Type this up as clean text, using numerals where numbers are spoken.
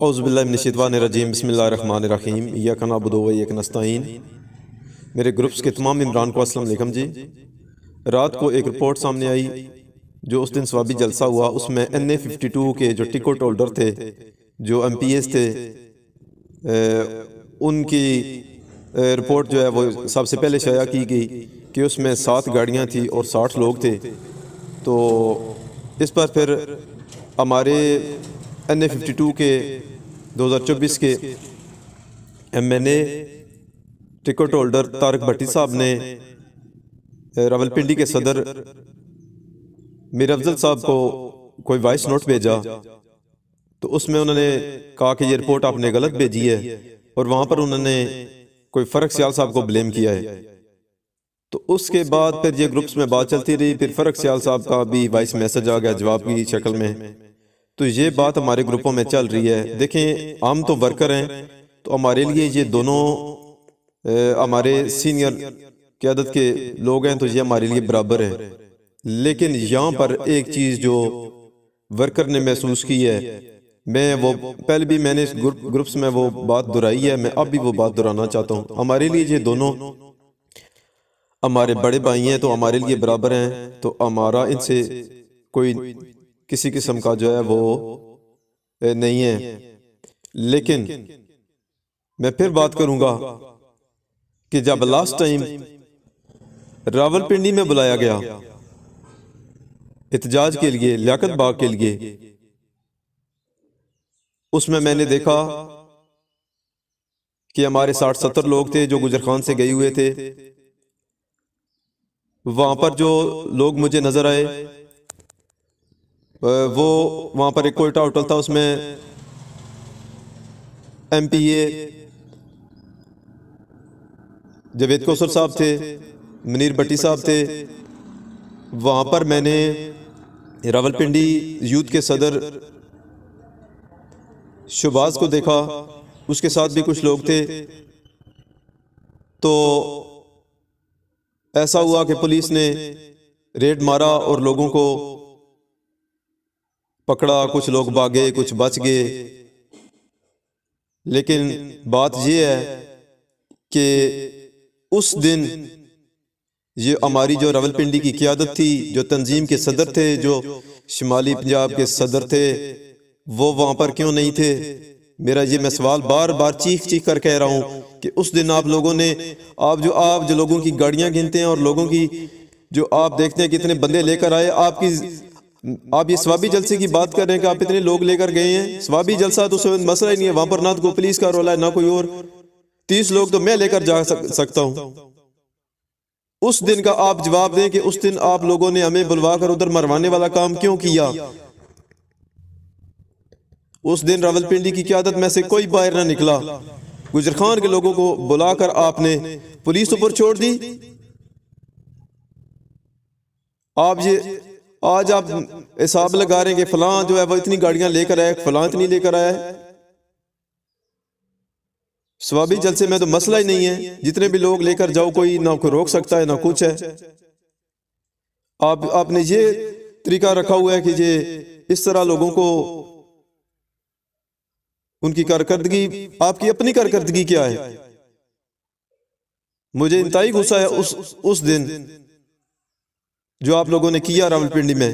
औज़ुबिल्लाहिमिनश्शैतानिर्रजीम बिस्मिल्लाहिर्रहमानिर्रहीम इय्याका नअबुदु व इय्याका नस्तईन। मेरे ग्रुप्स के तमाम मेंबरान को अस्सलाम वालेकुम जी। रात को एक रिपोर्ट सामने आई जो उस दिन स्वाबी जलसा हुआ, उसमें NA52 के जो टिकट होल्डर थे, जो MPs थे, उनकी रिपोर्ट जो है वो सबसे पहले शाया की गई कि उसमें 7 गाड़ियाँ थी और 60 लोग थे। तो इस पर फिर हमारे NA52 के 2024 के MNA टिकट होल्डर तारक भट्टी साहब ने रावलपिंडी के सदर मीर अफजल साहब को कोई वॉइस नोट भेजा। तो उसमें उन्होंने कहा कि ये रिपोर्ट आपने गलत भेजी है, और वहाँ पर उन्होंने कोई फ़र्क सियाल साहब को ब्लेम किया है। तो उसके बाद फिर ये ग्रुप्स में बात चलती रही, फिर फ़र्क सियाल साहब का भी वॉइस मैसेज आ गया जवाब की शक्ल में। तो ये बात हमारे ग्रुपों में चल रही है। देखें, हम तो वर्कर हैं, तो हमारे लिए ये दोनों हमारे सीनियर क़यादत के लोग हैं, तो ये हमारे लिए बराबर है। लेकिन यहाँ पर एक चीज़ जो वर्कर ने महसूस की है, मैं वो पहले भी मैंने इस ग्रुप्स में वो बात दोहराई है, मैं अब भी वो बात दोहराना चाहता हूँ। हमारे लिए ये दोनों हमारे बड़े भाई हैं, तो हमारे लिए बराबर हैं। तो हमारा इनसे कोई किसी किस्म का जो है वो नहीं है। लेकिन मैं फिर बात करूंगा कि जब लास्ट टाइम रावलपिंडी में बुलाया गया एहतजाज के लिए, लियाकत बाग के लिए, उसमें मैंने देखा कि हमारे 60-70 लोग थे जो गुजर खान से गए हुए थे। वहां पर जो लोग मुझे नजर आए, वो वहां पर एक कोयटा होटल था, उसमें MPA जावेद कौसर साहब थे, मुनीर भट्टी साहब थे। वहां पर मैंने रावलपिंडी यूथ के सदर शुबाज को देखा, उसके साथ भी कुछ लोग थे। तो ऐसा हुआ कि पुलिस ने रेड मारा और लोगों को पकड़ा, कुछ लोग भागे, कुछ बच गए। लेकिन बात यह है कि उस दिन ये हमारी जो रावलपिंडी की क़यादत थी, जो तंजीम के सदर थे, जो शुमाली पंजाब के सदर थे, वो वहाँ पर क्यों नहीं थे? मेरा ये मैं सवाल बार बार चीख चीख कर कह रहा हूँ कि उस दिन आप लोगों ने, आप जो लोगों की गाड़ियाँ गिनते हैं और लोगों की जो आप देखते हैं कितने बंदे लेकर आए, आप ये स्वाबी जलसे की बात कर रहे हैं कि आप इतने लोग लेकर गए हैं। स्वाबी जलसा तो उसमें मसला ही नहीं है, वहां पर ना तो कोई पुलिस का रोला है ना कोई और। 30 लोग तो मैं लेकर जा सकता हूं। उस दिन का आप जवाब दें कि उस दिन आप लोगों ने हमें बुलवा कर उधर मरवाने वाला काम क्यों किया? उस दिन रावलपिंडी की क़यादत में से कोई बाहर ना निकला। गुजर खान के लोगों को बुलाकर आपने पुलिस ऊपर छोड़ दी। आप ये आज आप हिसाब लगा रहे हैं कि फलां जो है वो इतनी गाड़ियां लेकर आया, फलां इतनी लेकर आया है। स्वाबी जलसे में तो मसला ही नहीं है, जितने भी लोग लेकर जाओ, कोई ना कोई रोक सकता है ना कुछ है। आपने ये तरीका रखा हुआ है कि ये इस तरह लोगों को, उनकी कारकर्दगी, आपकी अपनी कारकर्दगी क्या है? मुझे इंतहाई गुस्सा है उस दिन जो आप लोगों ने किया रावलपिंडी में।